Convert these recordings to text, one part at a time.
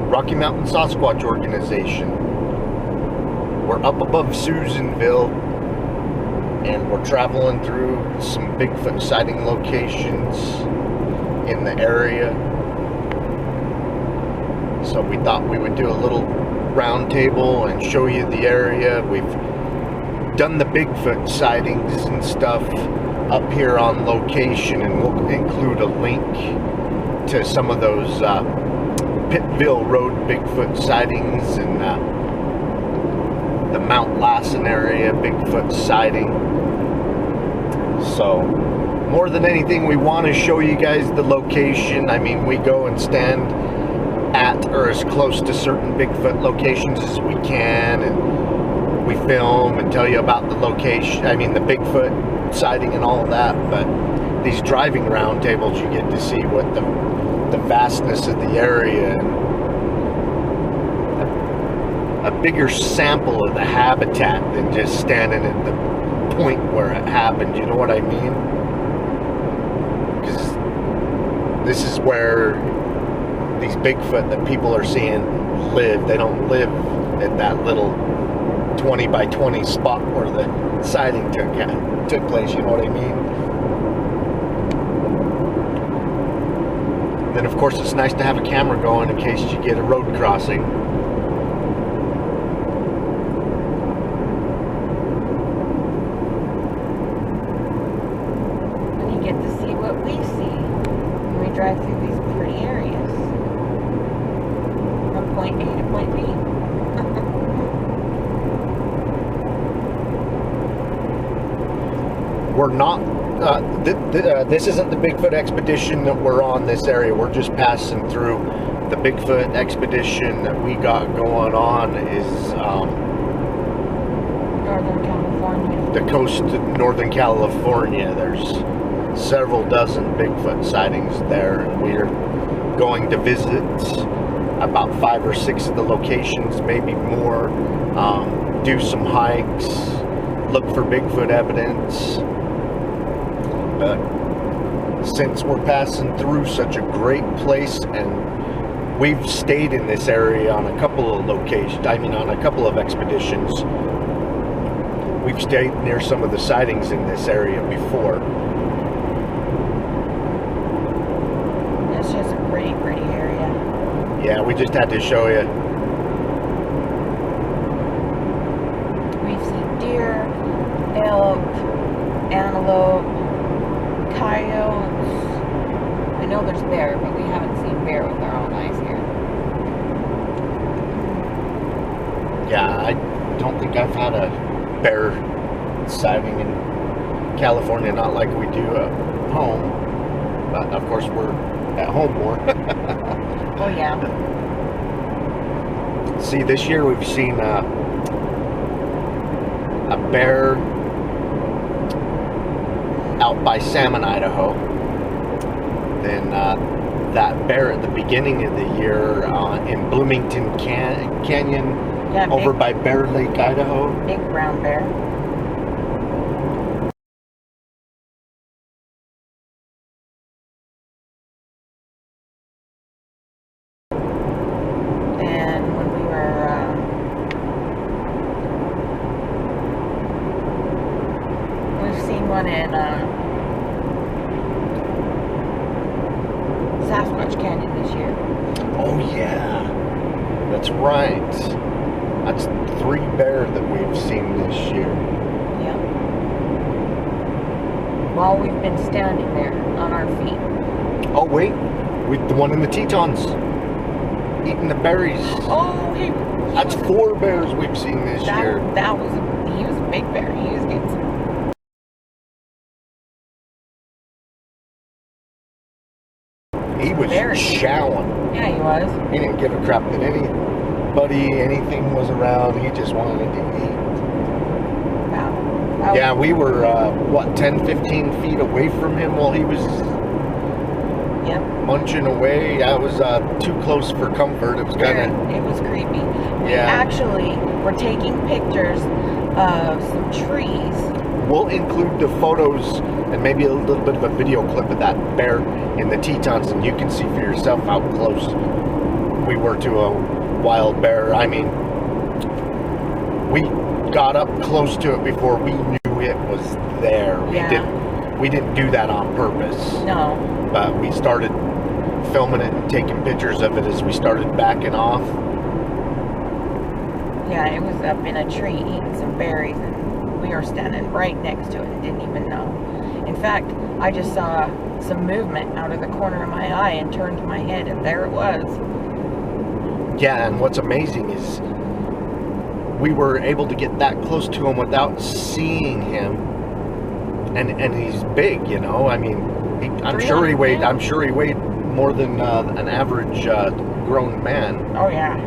Rocky Mountain Sasquatch Organization. We're up above Susanville, and we're traveling through some Bigfoot sighting locations in the area. So we thought we would do a little round table and show you the area. We've done the Bigfoot sightings and stuff up here on location, and we'll include a link to some of those Pittville Road Bigfoot sightings and the Mount Lassen area Bigfoot sighting. So more than anything, we want to show you guys the location. I mean, we go and stand at or as close to certain Bigfoot locations as we can, and we film and tell you about the location, I mean the Bigfoot sighting and all of that. But these driving round tables, you get to see what the vastness of the area and a bigger sample of the habitat than just standing at the point where it happened. You know what I mean? Because this is where these Bigfoot that people are seeing live. They don't live at that little 20 by 20 spot where the sighting took place. You know what I mean? Then of course it's nice to have a camera going in case you get a road crossing. And you get to see what we see when we drive through these pretty areas from point A to point B. We're not, this isn't the Bigfoot expedition that we're on this area. We're just passing through. The Bigfoot expedition that we got going on is Northern California. the coast of Northern California. There's several dozen Bigfoot sightings there, and we're going to visit about 5 or 6 of the locations, maybe more, do some hikes, look for Bigfoot evidence. But since we're passing through such a great place, and we've stayed in this area on a couple of locations, I mean on a couple of expeditions, we've stayed near some of the sightings in this area before. It's just a pretty, pretty area. Yeah, we just had to show you. We've seen deer, elk, antelope, coyotes. I know there's bear, but we haven't seen bear with our own eyes here. Yeah, I don't think I've had a bear sighting in California, not like we do at home. But of course we're at home more. Oh yeah. See, this year we've seen a bear out by Salmon, Idaho. Then that bear at the beginning of the year in Bloomington Canyon, Yeah, over by Bear Lake, Idaho. Big brown bear. And when we were we've seen one in Sasquatch Canyon this year. Oh yeah, that's right. That's 3 bear that we've seen this year. Yeah. While we've been standing there on our feet. Oh wait, the one in the Tetons, eating the berries. Oh, That's 4 bears we've seen this year. He was a big bear. He was getting some. He was chowing. Yeah, he was. He didn't give a crap that anything was around. He just wanted to eat. Wow. Yeah, we were, 10, 15 feet away from him while he was munching away. I was too close for comfort. It was kind of... It was creepy. We Yeah. actually were taking pictures of some trees. We'll include the photos and maybe a little bit of a video clip of that bear in the Tetons, and you can see for yourself how close we were to a wild bear. I mean, we got up close to it before we knew it was there. We didn't do that on purpose. No. But we started filming it and taking pictures of it as we started backing off. Yeah, it was up in a tree eating some berries, and we were standing right next to it and didn't even know. In fact, I just saw some movement out of the corner of my eye and turned my head, and there it was. Yeah, and what's amazing is we were able to get that close to him without seeing him, and he's big, you know. I mean, I'm sure he weighed more than an average grown man. Oh yeah.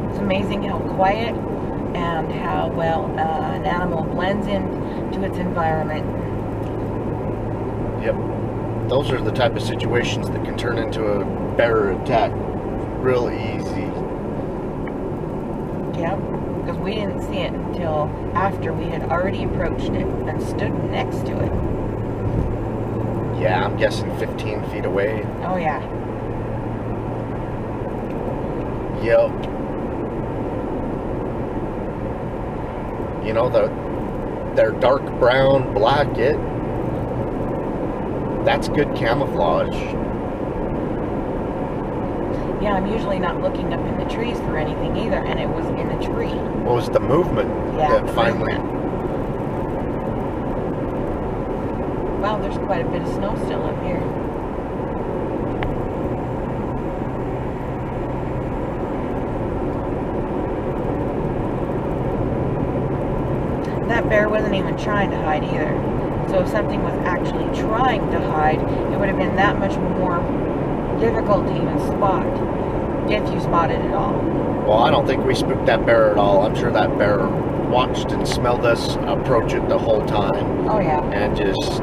It's amazing how quiet and how well an animal blends into its environment. Yep. Those are the type of situations that can turn into a bear attack real easy. Yep. Because we didn't see it until after we had already approached it and stood next to it. Yeah, I'm guessing 15 feet away. Oh yeah. Yep. You know, they're dark brown, black, that's good camouflage. Yeah, I'm usually not looking up in the trees for anything either, and it was in a tree. What was the movement that finally... Wow, there's quite a bit of snow still up here. That bear wasn't even trying to hide either. So if something was actually trying to hide, it would have been that much more difficult to even spot, if you spotted it all. Well, I don't think we spooked that bear at all. I'm sure that bear watched and smelled us approach it the whole time. Oh yeah. And just...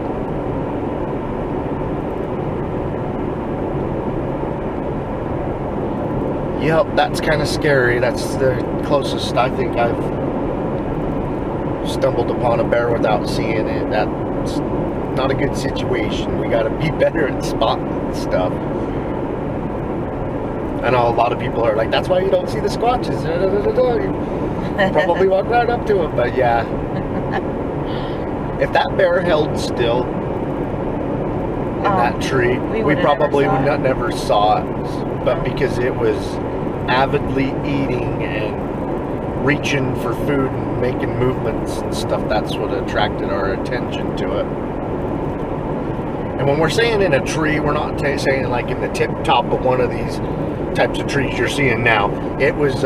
Yep, that's kind of scary. That's the closest I think I've stumbled upon a bear without seeing it. That's not a good situation. We got to be better at spotting stuff. I know a lot of people are like, that's why you don't see the Squatches. You probably walk right up to them, but yeah. If that bear held still in that tree, we probably never saw it. But because it was avidly eating and reaching for food and making movements and stuff, that's what attracted our attention to it. And when we're saying in a tree, we're not saying like in the tip top of one of these types of trees you're seeing now. It was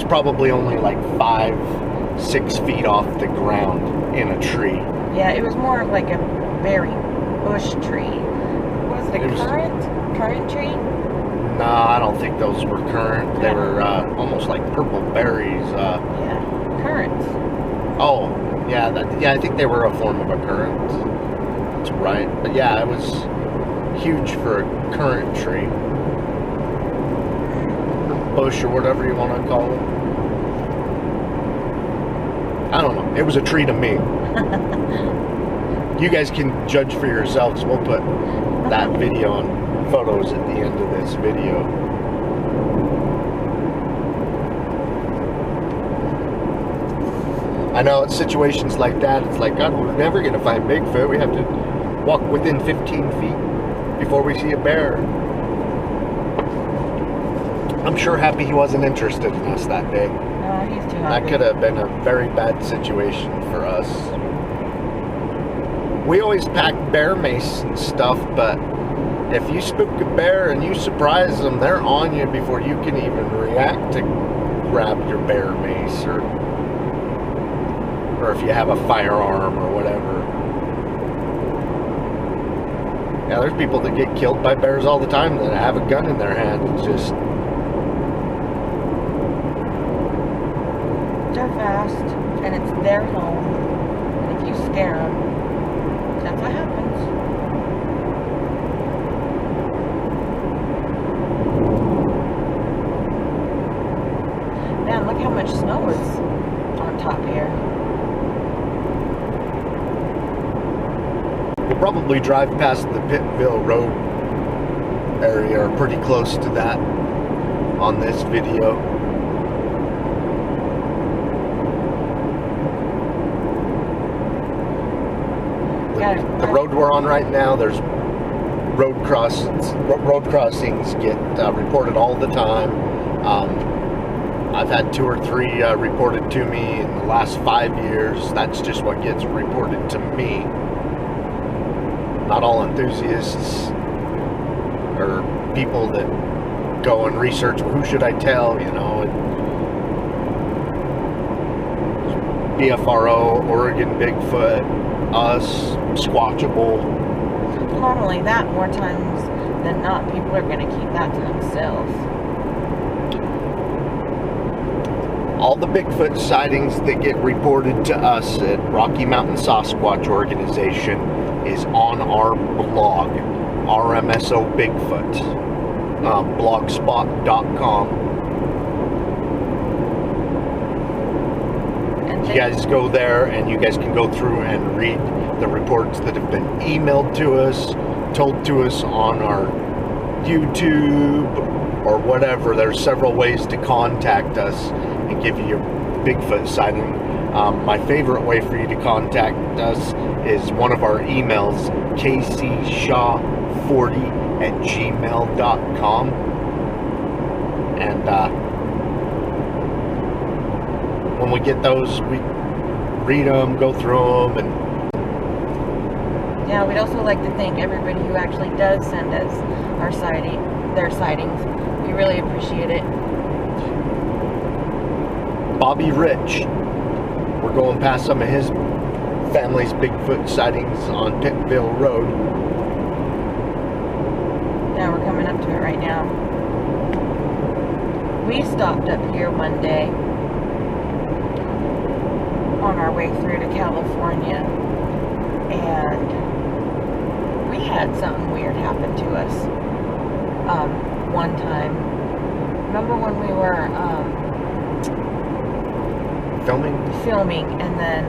probably only like 5-6 feet off the ground in a tree. Yeah, it was more of like a berry bush tree. Was it a currant tree? No, I don't think those were currant. They were almost like purple berries. Yeah, currants. Oh, yeah, I think they were a form of a currant. That's right. But yeah, it was huge for a currant tree. Or bush or whatever you want to call it. I don't know. It was a tree to me. You guys can judge for yourselves. We'll put that video and photos at the end of this video. I know it's situations like that. It's like, God, we're never going to find Bigfoot. We have to walk within 15 feet before we see a bear. I'm sure happy he wasn't interested in us that day. No, he's too happy. That could have been a very bad situation for us. We always pack bear mace and stuff, but if you spook a bear and you surprise them, they're on you before you can even react to grab your bear mace, or if you have a firearm or whatever. Yeah, there's people that get killed by bears all the time that have a gun in their hand. It's just... They're fast, and it's their home. And if you scare them, that's what happens. Man, look how much snow is on top here. We'll probably drive past the Pittville road area or pretty close to that on this video. The road we're on right now, there's road crossings get reported all the time. I've had 2 or 3 reported to me in the last 5 years. That's just what gets reported to me. Not all enthusiasts or people that go and research, who should I tell, you know. BFRO, Oregon Bigfoot, us, Squatchable. Not only that, more times than not, people are going to keep that to themselves. All the Bigfoot sightings that get reported to us at Rocky Mountain Sasquatch Organization is on our blog, RMSO Bigfoot, blogspot.com. You guys go there and you guys can go through and read the reports that have been emailed to us, told to us on our YouTube or whatever. There's several ways to contact us and give you your Bigfoot sighting. My favorite way for you to contact us is one of our emails, kcshaw40@gmail.com. And when we get those, we read them, go through them, and yeah, we'd also like to thank everybody who actually does send us their sightings. We really appreciate it. Bobby Rich, we're going past some of his family's Bigfoot sightings on Pittville Road. Yeah, we're coming up to it right now. We stopped up here one day on our way through to California, and we had something weird happen to us one time. Remember when we were filming, and then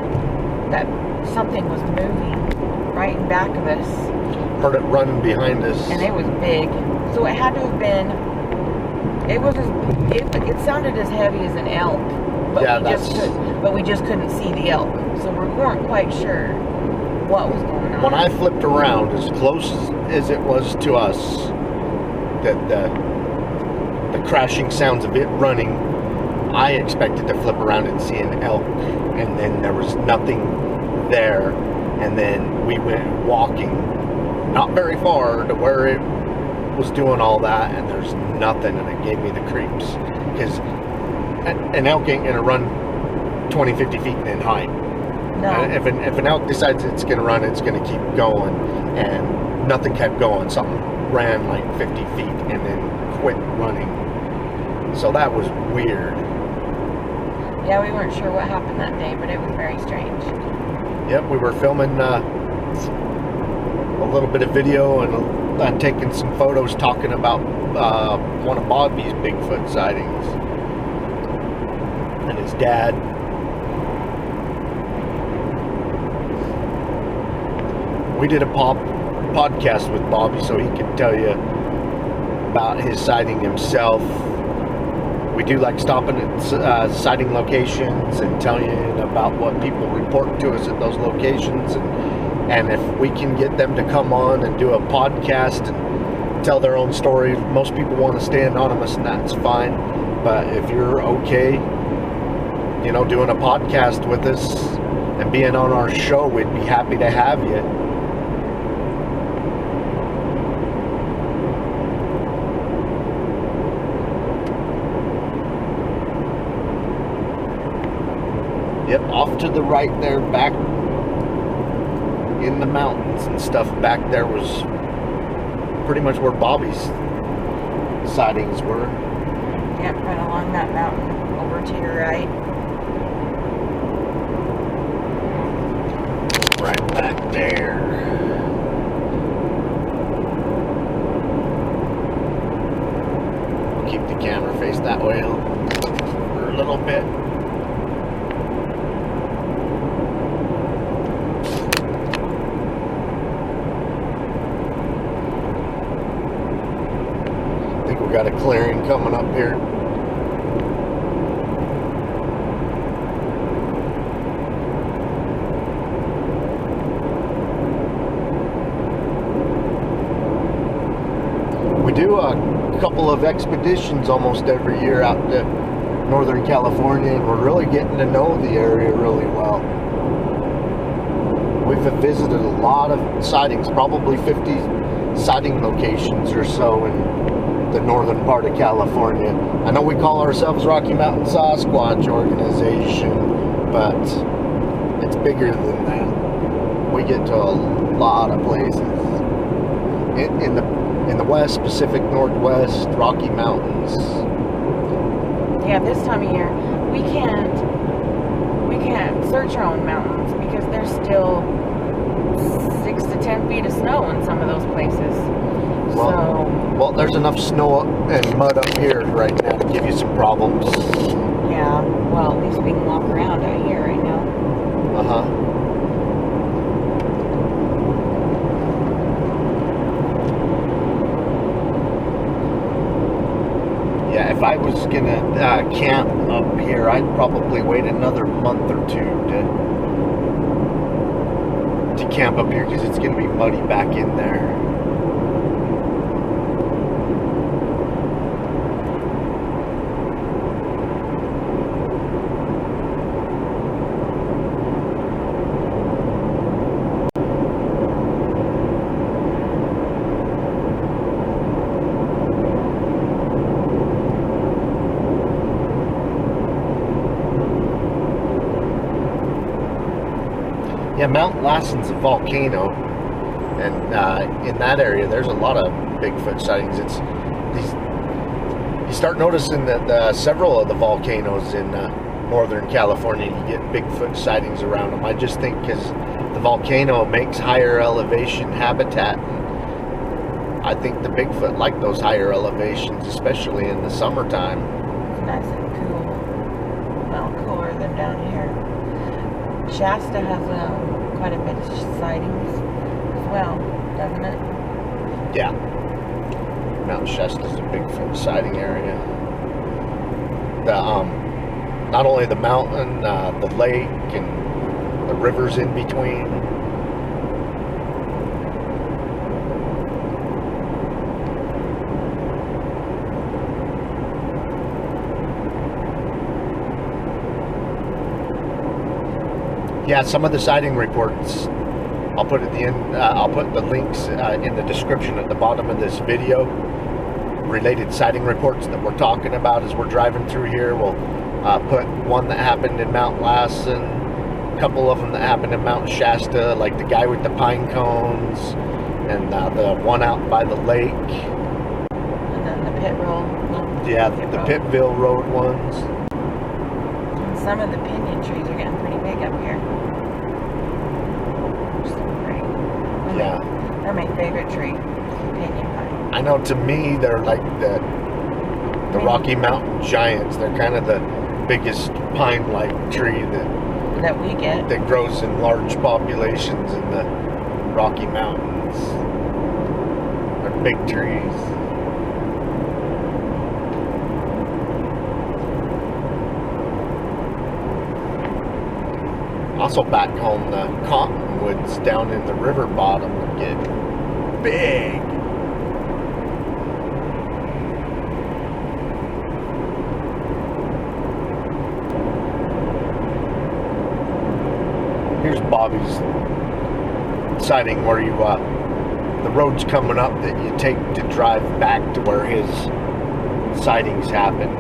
that something was moving right in back of us. Heard it running behind us, and it was big. So it had to have been. It sounded as heavy as an elk. But yeah, we just couldn't see the elk, so we weren't quite sure what was going on. When I flipped around, as close as it was to us, that the crashing sounds of it running, I expected to flip around and see an elk, and then there was nothing there, and then we went walking, not very far to where it was doing all that, and there's nothing, and it gave me the creeps, because an elk ain't going to run 20, 50 feet in height. No. If an elk decides it's going to run, it's going to keep going, and nothing kept going. Something ran like 50 feet and then quit running. So that was weird. Yeah, we weren't sure what happened that day, but it was very strange. Yep, we were filming a little bit of video and taking some photos talking about one of Bobby's Bigfoot sightings. And his dad. We did a podcast with Bobby so he could tell you about his sighting himself. We do like stopping at sighting locations and telling you about what people report to us at those locations. And if we can get them to come on and do a podcast and tell their own story, most people want to stay anonymous, and that's fine. But if you're okay, you know, doing a podcast with us and being on our show, we'd be happy to have you. Yep, off to the right there, back in the mountains and stuff, back there was pretty much where Bobby's sightings were. Yep, right along that mountain, over to your right. Right back there. Keep the camera face that way for a little bit. think we got a clearing coming up here. We do a couple of expeditions almost every year out to Northern California, and we're really getting to know the area really well. We've visited a lot of sightings, probably 50 sighting locations or so in the northern part of California. I know we call ourselves Rocky Mountain Sasquatch Organization, but it's bigger than that. We get to a lot of places. In the West, Pacific Northwest, Rocky Mountains. Yeah, this time of year, we can't search our own mountains because there's still 6 to 10 feet of snow in some of those places. Well, there's enough snow and mud up here right now to give you some problems. Yeah, well, at least we can walk around out here right now. Uh-huh. Yeah, if I was gonna camp up here, I'd probably wait another month or two to camp up here because it's gonna be muddy back in there. Yeah, Mount Lassen's a volcano, and in that area there's a lot of Bigfoot sightings. It's these. You start noticing that several of the volcanoes in Northern California, you get Bigfoot sightings around them. I just think because the volcano makes higher elevation habitat. I think the Bigfoot like those higher elevations, especially in the summertime. It's nice and cool. Well, cooler than down here. Shasta has quite a bit of sightings as well, doesn't it? Yeah. Mount Shasta's a Bigfoot sighting area. Not only the mountain, the lake, and the rivers in between. Yeah, some of the sighting reports, I'll put at the end. I'll put the links in the description at the bottom of this video. Related sighting reports that we're talking about as we're driving through here. We'll put one that happened in Mount Lassen, a couple of them that happened in Mount Shasta, like the guy with the pine cones, and the one out by the lake. And then the pit roll. Yeah, the Pittville Road ones. And some of the pinyon trees are getting pretty big up here. Yeah. They're my favorite tree, pinyon pine. I know, to me, they're like the Rocky Mountain giants. They're kind of the biggest pine-like tree that we get. That grows in large populations in the Rocky Mountains. They're big trees. Also back home, the cottonwoods down in the river bottom get big. Here's Bobby's sighting where you, the road's coming up that you take to drive back to where his sightings happened.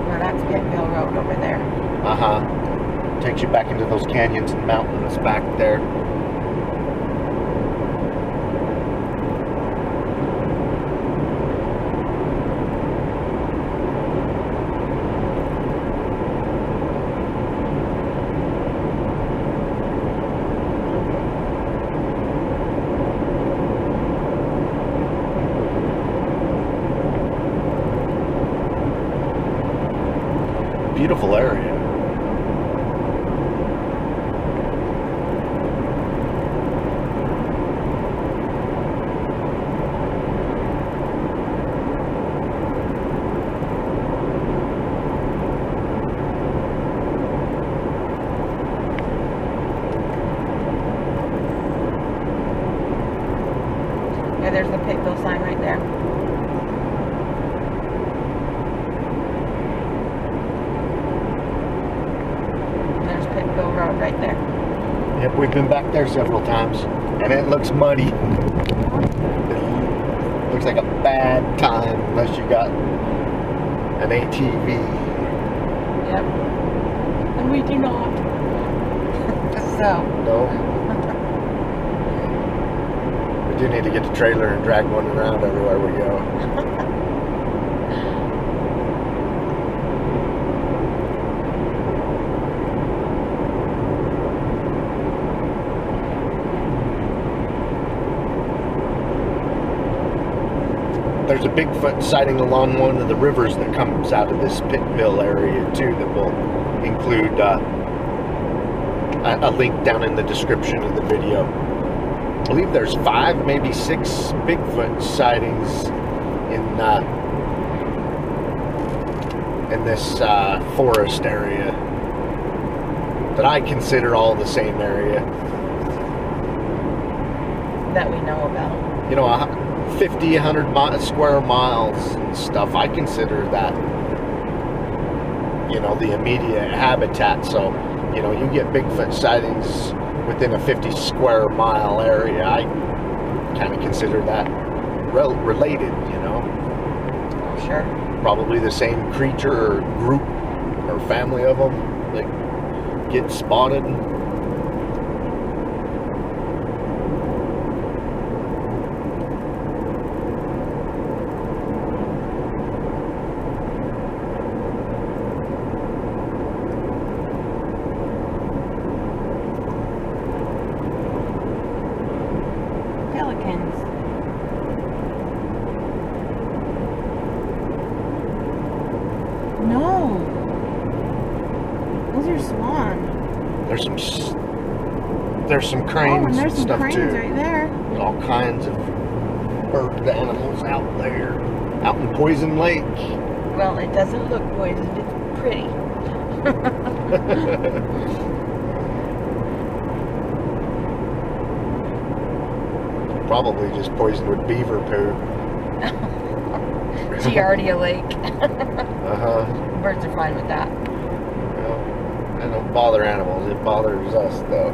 Well, that's Pittville Road over there. Uh-huh. Takes you back into those canyons and mountains back there. Beautiful area. Pittville sign right there. And there's Pittville Road right there. Yep, we've been back there several times, and it looks muddy. It looks like a bad time unless you got an ATV. Yep. And we do not. So. No. We do need to get the trailer and drag one around everywhere we go. There's a Bigfoot sighting along one of the rivers that comes out of this Pittville area too, that will include a link down in the description of the video. I believe there's 5, maybe 6 Bigfoot sightings in this forest area that I consider all the same area. That we know about. You know, 50, 100 square miles and stuff, I consider that, you know, the immediate habitat. So, you know, you get Bigfoot sightings within a 50 square mile area. I kind of consider that related, you know. Sure. Probably the same creature or group or family of them that get spotted. No. Those are swan. There's some cranes and there's and some stuff cranes too. right there. There's all kinds of bird animals out there. Out in Poison Lake. Well, it doesn't look poisoned. It's pretty. Probably just poisoned with beaver poo. Giardia Lake. Uh-huh. Birds are fine with that. Well, that don't bother animals. It bothers us, though.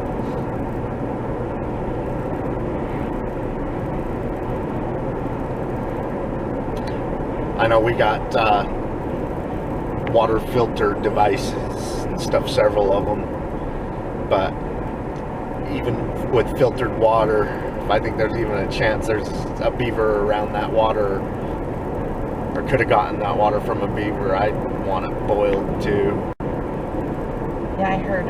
I know we got water filter devices and stuff, several of them. But even with filtered water, if I think there's even a chance there's a beaver around that water, or could have gotten that water from a beaver, I'd want it boiled too. Yeah, I heard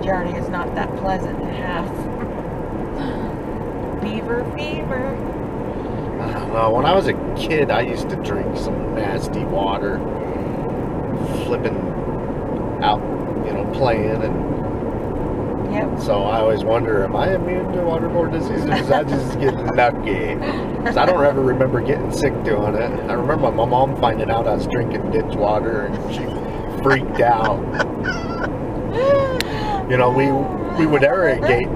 Giardia is not that pleasant to have. Beaver fever. I don't know. When I was a kid, I used to drink some nasty water, flipping out, you know, playing, and yep. so I always wonder, am I immune to waterborne disease, or does I just get lucky? Because I don't ever remember getting sick doing it. I remember my mom finding out I was drinking ditch water, and she freaked out. You know, we would irrigate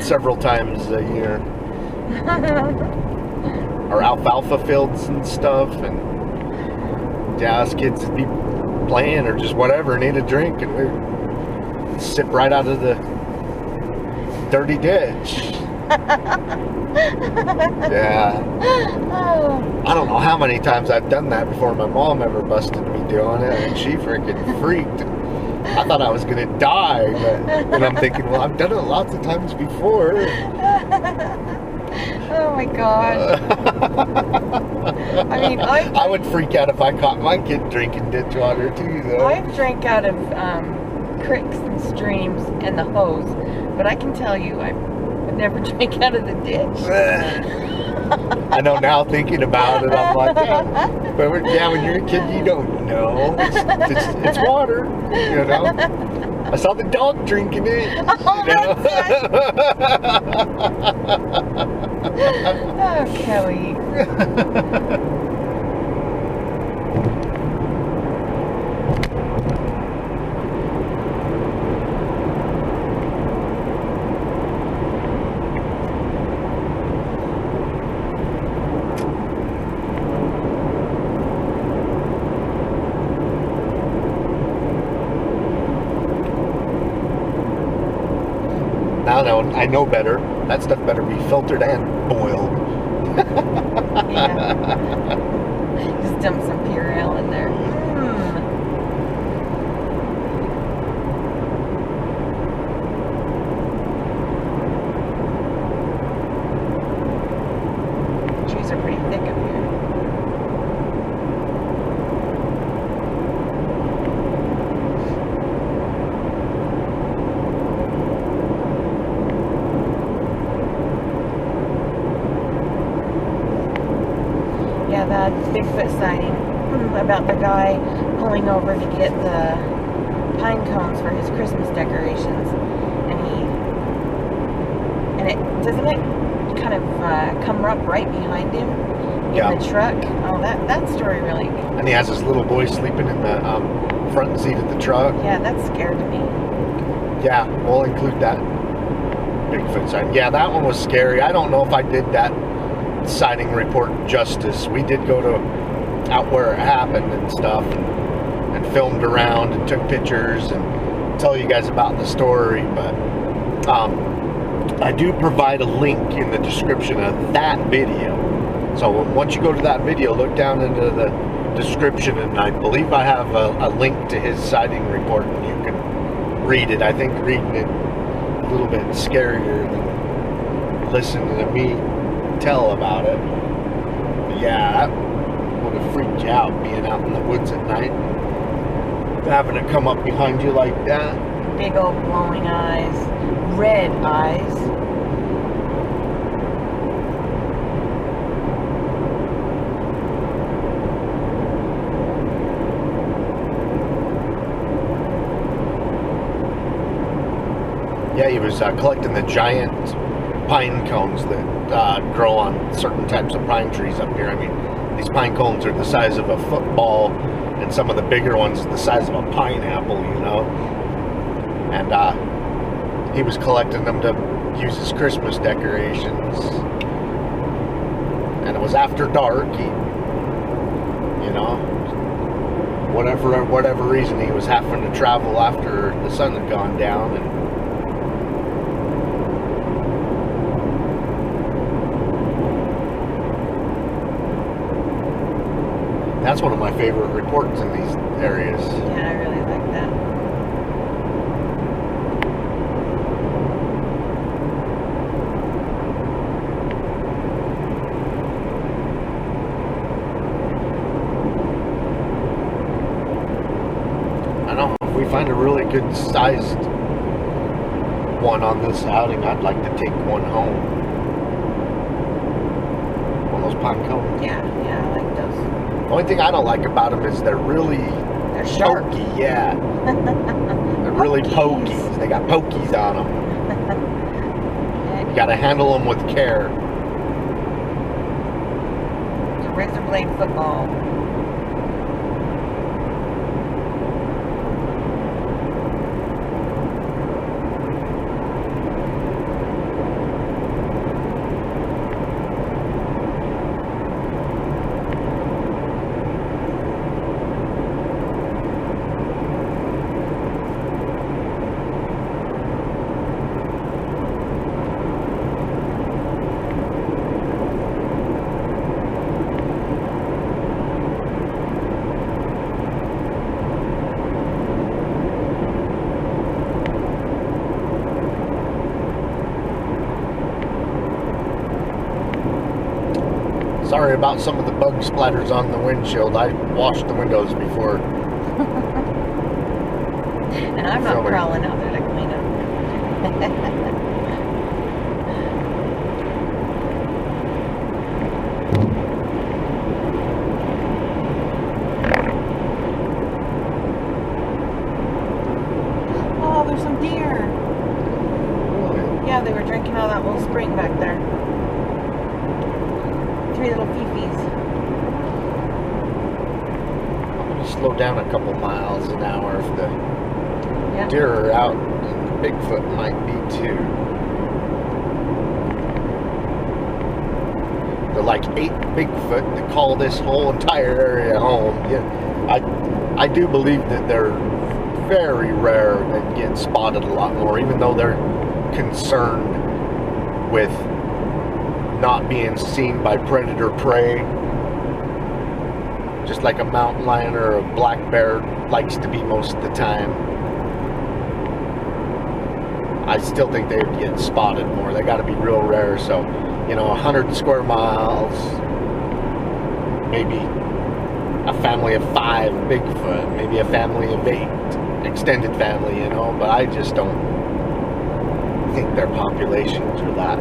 several times a year. Our alfalfa fields and stuff, and yeah, us kids would be playing or just whatever, need a drink, and we'd sip right out of the dirty ditch. Yeah. I don't know how many times I've done that before my mom ever busted me doing it, and she freaking freaked. I thought I was gonna die, and I'm thinking, well, I've done it lots of times before. Oh my gosh. I mean, I would freak out if I caught my kid drinking ditch water too, though. I've drank out of creeks and streams and the hose, but I can tell you, I've never drank out of the ditch. I know now, thinking about it, I'm like, yeah. But when you're a kid, you don't know. It's water, you know. I saw the dog drinking it. Oh, you know? Oh, Kelly. I know better. That stuff better be filtered and boiled. Yeah. Just dump some Purell in there. Trees are pretty thick up here. Yeah, that Bigfoot sighting about the guy pulling over to get the pine cones for his Christmas decorations, and it doesn't it kind of come up right behind him in the truck. Oh, that story really. And he has his little boy sleeping in the front seat of the truck. Yeah, that scared me. Yeah, we'll include that Bigfoot sighting. Yeah, that one was scary. I don't know if I did that sighting report justice. We did go to out where it happened and stuff, and filmed around and took pictures and tell you guys about the story, but I do provide a link in the description of that video. So once you go to that video, look down into the description, and I believe I have a link to his sighting report, and you can read it. I think reading it a little bit scarier than listening to me tell about it. But yeah, that would have freaked you out, being out in the woods at night, having it come up behind you like that. Big old glowing eyes, red eyes. Yeah, he was collecting the giant pine cones that grow on certain types of pine trees up here. I mean, these pine cones are the size of a football, and some of the bigger ones are the size of a pineapple, you know. And he was collecting them to use as Christmas decorations. And it was after dark. He, you know, whatever reason, he was having to travel after the sun had gone down, and that's one of my favorite reports in these areas. Yeah, I really like that. I know, if we find a really good sized one on this outing, I'd like to take one home. One of those pine cones. Yeah, I like those. The only thing I don't like about them is they're sharp. pokey, yeah. They're really pokey. They got pokies on them. You gotta handle them with care. It's a razor blade football. Sorry about some of the bug splatters on the windshield. I washed the windows before. And I'm not crawling out there to clean up. Oh, there's some deer. Really? Yeah, they were drinking out of that little spring back there. 3 little fifis. I'm going to slow down a couple miles an hour if the deer are out, and the Bigfoot might be too. They're like 8 Bigfoot that call this whole entire area home. Yeah, I do believe that they're very rare that get spotted a lot more, even though they're concerned with not being seen by predator prey, just like a mountain lion or a black bear likes to be most of the time. I still think they would get spotted more. They got to be real rare. So, 100 square miles, maybe a family of 5 Bigfoot, maybe a family of 8, extended family, but I just don't think their populations are that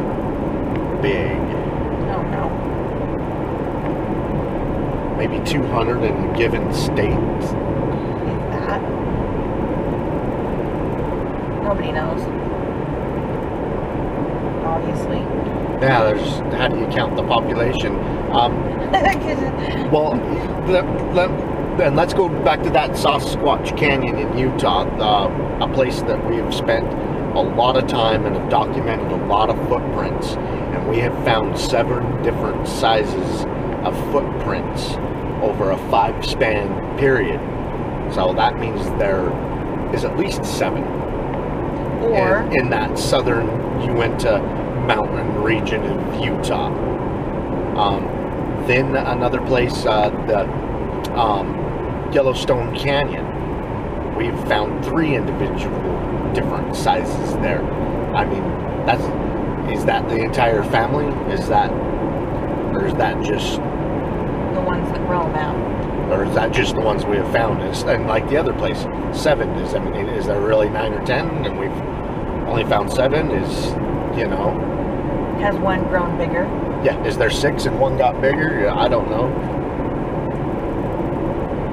big. Oh, no. Maybe 200 in a given state. If that. Nobody knows. Obviously. Yeah, how do you count the population? Well, then let's go back to that Sasquatch Canyon in Utah, a place that we have spent a lot of time and have documented a lot of footprints, and we have found 7 different sizes of footprints over a 5-span period. So that means there is at least 7 Or in that southern Uinta mountain region of Utah. Then another place, the Yellowstone Canyon. We've found 3 individual different sizes there. I mean, is that the entire family? Or is that just the ones that roam out? Or is that just the ones we have found? And like the other place, 7 is. I mean, is there really 9 or 10? And we've only found 7. Has one grown bigger? Yeah. Is there 6 and 1 got bigger? Yeah, I don't know.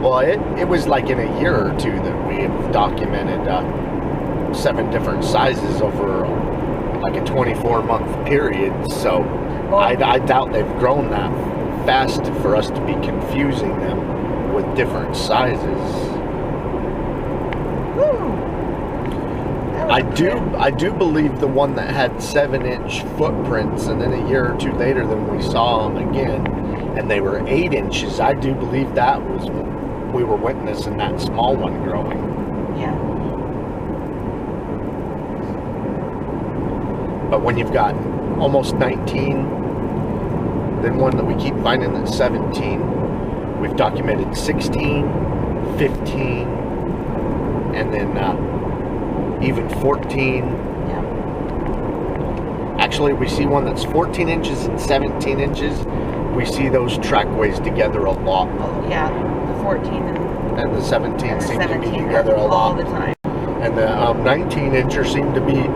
Well, it was like in a year or 2 that we have documented 7 different sizes over like a 24-month period. So I doubt they've grown that fast for us to be confusing them with different sizes. Woo! I do believe the one that had 7-inch footprints, and then a year or 2 later, then we saw them again, and they were 8 inches. I do believe that was we were witnessing that small one growing. Yeah. But when you've got almost 19, then one that we keep finding that's 17, we've documented 16, 15, and then even 14. Yeah. Actually, we see one that's 14 inches and 17 inches. We see those trackways together a lot. Oh, yeah. The 14 and the 17 and the seem 17 to be together a lot. all the time. And the 19-incher seem to be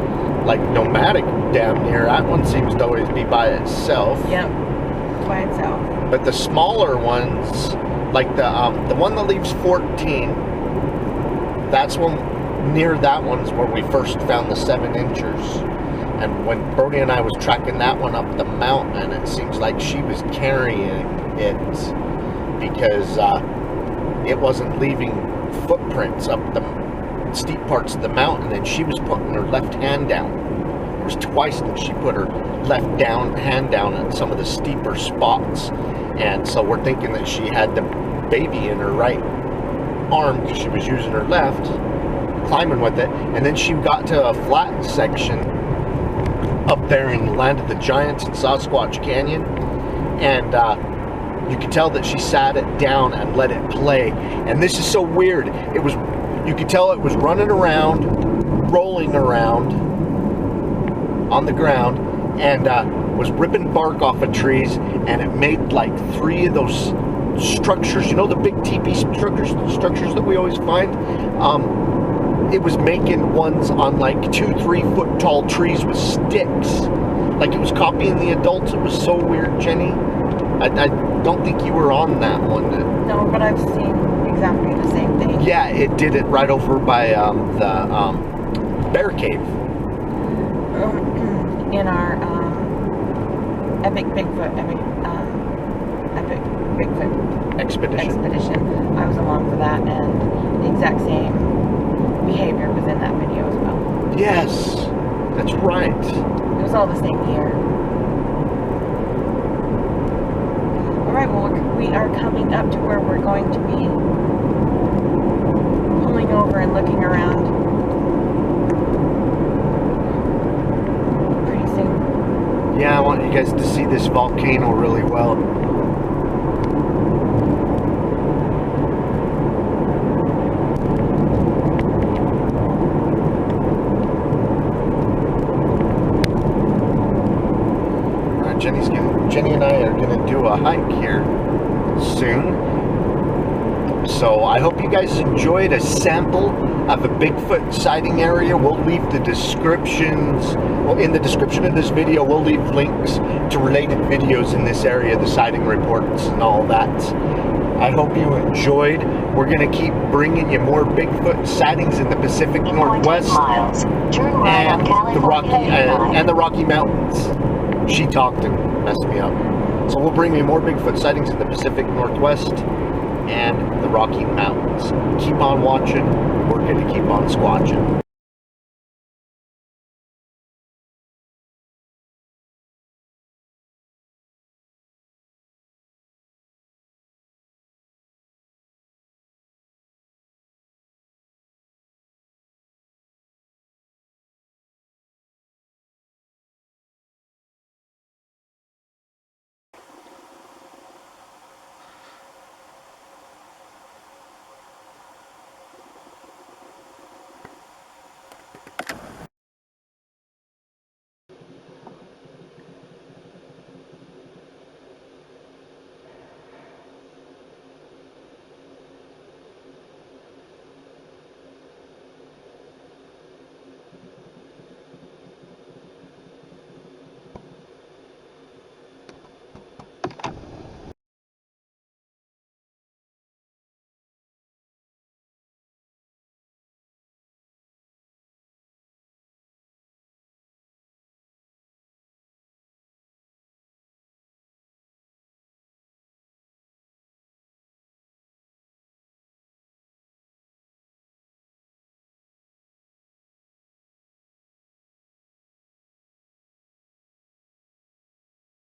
like nomadic damn near. That one seems to always be by itself. Yep. By itself. But the smaller ones, like the one that leaves 14, that's one. Near that one's where we first found the 7-inchers. And when Brody and I was tracking that one up the mountain, it seems like she was carrying it because it wasn't leaving footprints up the steep parts of the mountain, and she was putting her left hand down. There was twice that she put her left hand down at some of the steeper spots. And so we're thinking that she had the baby in her right arm because she was using her left, climbing with it, and then she got to a flat section up there in the Land of the Giants in Sasquatch Canyon, and you could tell that she sat it down and let it play. And this is so weird. You could tell it was running around, rolling around on the ground, and was ripping bark off of trees, and it made like 3 of those structures, the big teepee structures that we always find. It was making ones on like 2-3 foot tall trees with sticks, like it was copying the adults. It was so weird, Jenny. I don't think you were on that one. No, but I've seen exactly the same thing. Yeah, it did it right over by the bear cave. In our epic Bigfoot expedition. I was along for that, and the exact same behavior was in that video as well. Yes, that's right. It was all the same year. Alright, well, we are coming up to where we're going to be pulling over and looking around. Yeah, I want you guys to see this volcano really well. Jenny and I are gonna do a hike here soon. So I hope you guys enjoyed a sample of the Bigfoot sighting area. We'll leave the descriptions, well, in the description of this video, we'll leave links to related videos in this area, the sighting reports and all that. I hope you enjoyed. We're gonna keep bringing you more Bigfoot sightings in the Pacific Northwest and the Rocky Mountains. She talked and messed me up. So we'll bring you more Bigfoot sightings in the Pacific Northwest and the Rocky Mountains. Keep on watching. We're going to keep on squatching.